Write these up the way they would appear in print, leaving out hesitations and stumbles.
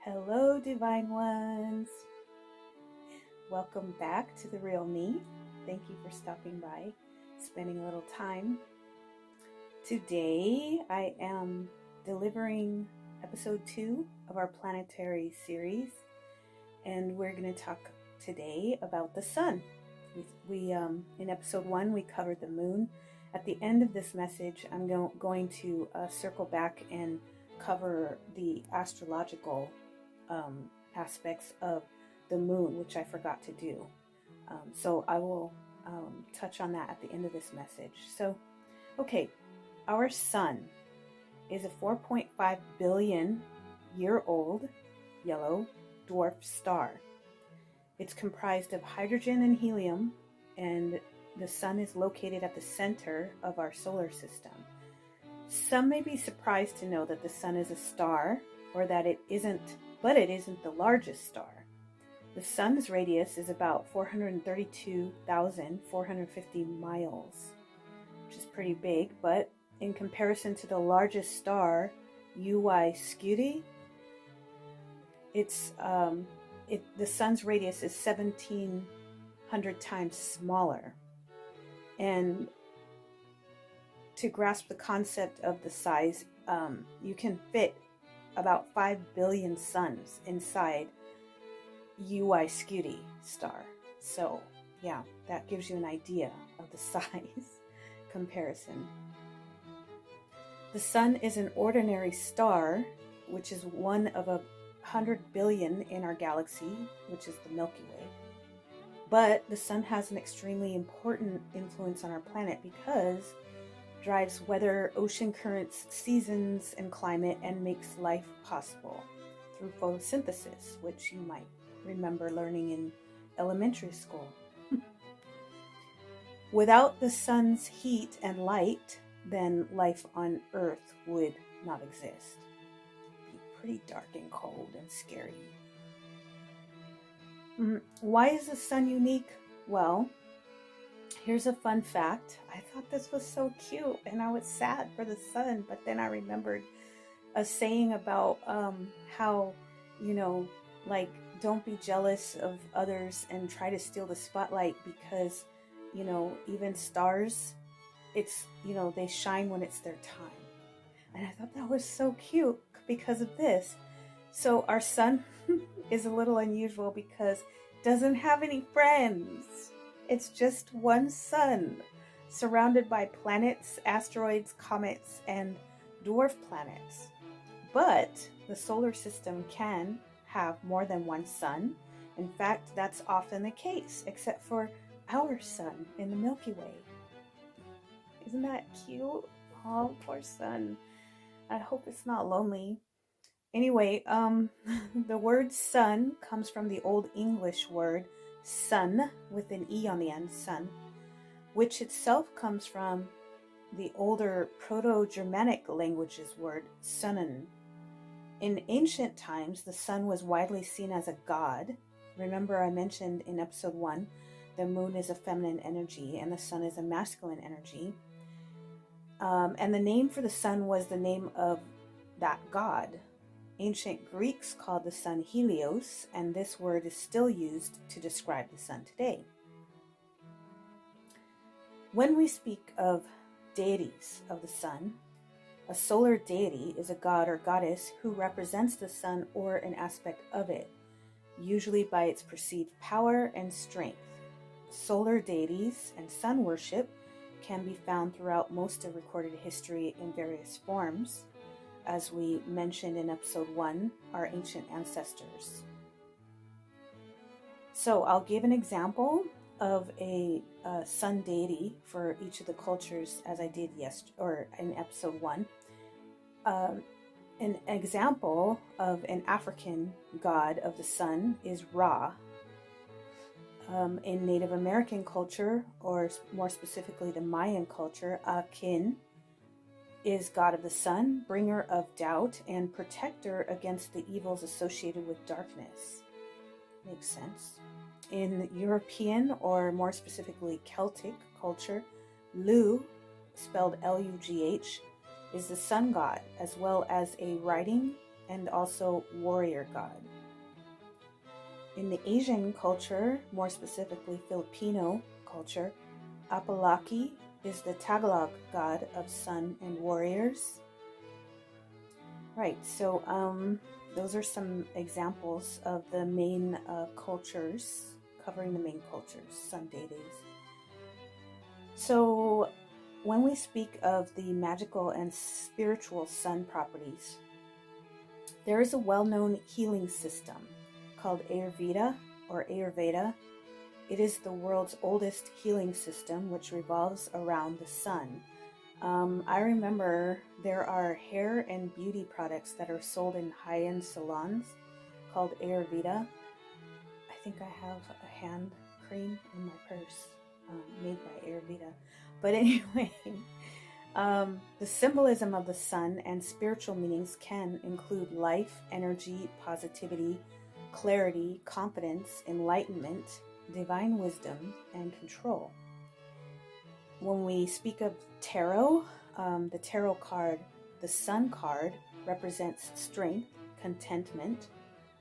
Hello, divine ones. Welcome back to The Real Me. Thank you for stopping by, spending a little time. Today, I am delivering episode 2 of our Planetary Series, and we're going to talk today about the sun. We in episode 1, we covered the moon. At the end of this message, I'm going to circle back and cover the astrological aspects of the moon, which I forgot to do. So I will touch on that at the end of this message. So, okay, our sun is a 4.5 billion year old yellow dwarf star. It's comprised of hydrogen and helium, and the sun is located at the center of our solar system. Some may be surprised to know that the sun is a star, or that it isn't the largest star. The sun's radius is about 432,450 miles, which is pretty big, but in comparison to the largest star, Uy Scuti, the sun's radius is 1,700 times smaller. And to grasp the concept of the size, you can fit about 5 billion suns inside Uy Scuti star. So yeah, that gives you an idea of the size comparison. The sun is an ordinary star, which is one of 100 billion in our galaxy, which is the Milky Way. But the sun has an extremely important influence on our planet because it drives weather, ocean currents, seasons, and climate, and makes life possible through photosynthesis, which you might remember learning in elementary school. Without the sun's heat and light, then life on Earth would not exist. It'd be pretty dark and cold and scary. Why is the sun unique? Well, here's a fun fact. I thought this was so cute, and I was sad for the sun, but then I remembered a saying about how, don't be jealous of others and try to steal the spotlight, because, even stars, they shine when it's their time. And I thought that was so cute because of this. So our sun is a little unusual because it doesn't have any friends. It's just one sun surrounded by planets, asteroids, comets, and dwarf planets. But the solar system can have more than one sun. In fact, that's often the case, except for our sun in the Milky Way. Isn't that cute? Oh, poor sun. I hope it's not lonely. Anyway, the word sun comes from the Old English word sun with an E on the end, sun, which itself comes from the older Proto-Germanic language's word sunnen. In ancient times, the sun was widely seen as a god. Remember, I mentioned in episode 1, the moon is a feminine energy and the sun is a masculine energy. And the name for the sun was the name of that god. Ancient Greeks called the sun Helios, and this word is still used to describe the sun today. When we speak of deities of the sun, a solar deity is a god or goddess who represents the sun or an aspect of it, usually by its perceived power and strength. Solar deities and sun worship can be found throughout most of recorded history in various forms, as we mentioned in episode 1, our ancient ancestors. So I'll give an example of a sun deity for each of the cultures, as I did in episode 1. An example of an African god of the sun is Ra. In Native American culture, or more specifically the Mayan culture, Akin is god of the sun, bringer of doubt, and protector against the evils associated with darkness. Makes sense. In European, or more specifically Celtic culture, Lugh, spelled Lugh, is the sun god, as well as a writing and also warrior god. In the Asian culture, more specifically Filipino culture, Apalaki is the Tagalog god of sun and warriors. Right, so those are some examples of the main cultures, covering the main cultures, sun deities. So when we speak of the magical and spiritual sun properties, there is a well-known healing system called Ayurveda or Ayurveda. It is the world's oldest healing system, which revolves around the sun. I remember there are hair and beauty products that are sold in high-end salons called Ayurveda. I think I have a hand cream in my purse made by Ayurveda. But anyway, the symbolism of the sun and spiritual meanings can include life, energy, positivity, clarity, confidence, enlightenment, divine wisdom, and control. When we speak of tarot, the tarot card, the sun card, represents strength, contentment,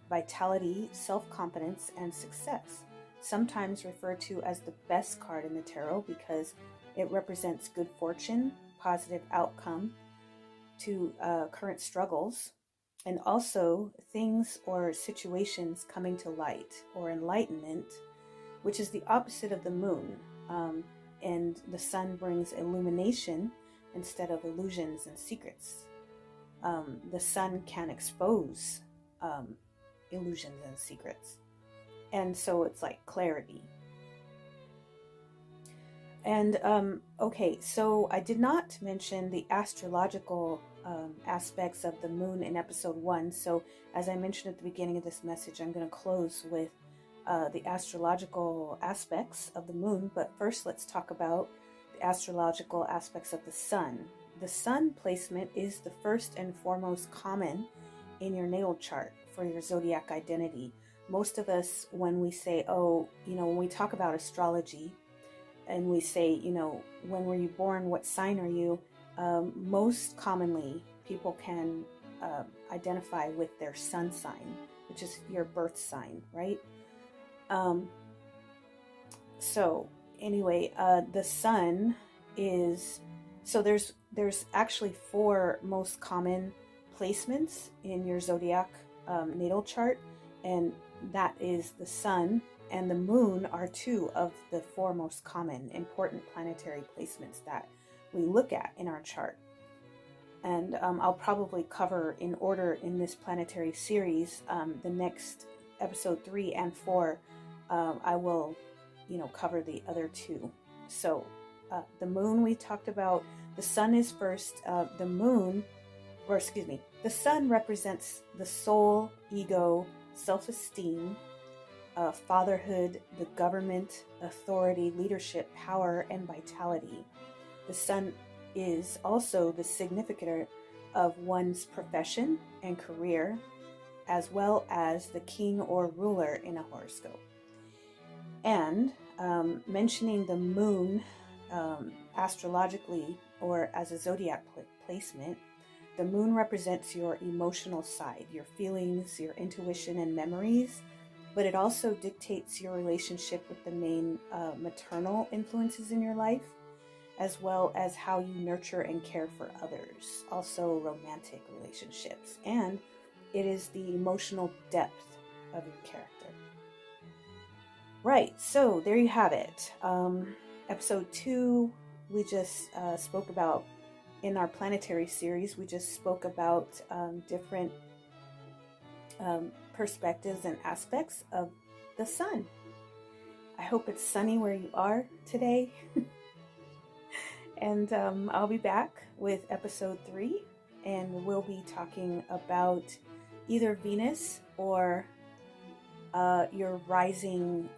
vitality, self-confidence, and success. Sometimes referred to as the best card in the tarot because it represents good fortune, positive outcome to current struggles, and also things or situations coming to light, or enlightenment, which is the opposite of the moon. And the sun brings illumination instead of illusions and secrets. The sun can expose illusions and secrets. And so it's like clarity. And okay, so I did not mention the astrological aspects of the moon in episode 1. So as I mentioned at the beginning of this message, I'm going to close with the astrological aspects of the moon. But first, let's talk about the astrological aspects of the sun. The sun placement is the first and foremost common in your natal chart for your zodiac identity. Most of us, when we say, oh, when we talk about astrology and we say, when were you born? What sign are you? Most commonly, people can identify with their sun sign, which is your birth sign, right? So anyway, the sun is, so there's actually 4 most common placements in your zodiac natal chart, and that is the sun and the moon are 2 of the 4 most common important planetary placements that we look at in our chart. And I'll probably cover in order in this planetary series, the next episode 3 and 4, I will, cover the other 2. So the moon we talked about, the sun is first, the sun represents the soul, ego, self-esteem, fatherhood, the government, authority, leadership, power, and vitality. The sun is also the significator of one's profession and career, as well as the king or ruler in a horoscope. And mentioning the moon astrologically or as a zodiac placement, the moon represents your emotional side, your feelings, your intuition and memories, but it also dictates your relationship with the main maternal influences in your life, as well as how you nurture and care for others, also romantic relationships, and it is the emotional depth of your character. Right, so there you have it. Episode 2, we just spoke about, in our planetary series, we just spoke about different perspectives and aspects of the sun. I hope it's sunny where you are today. And I'll be back with episode 3, and we'll be talking about either Venus or your rising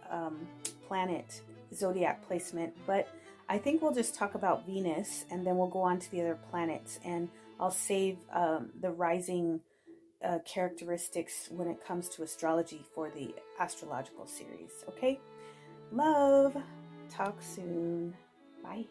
planet zodiac placement. But I think we'll just talk about Venus, and then we'll go on to the other planets, and I'll save the rising characteristics when it comes to astrology for the astrological series. Okay? Love. Talk soon. Bye.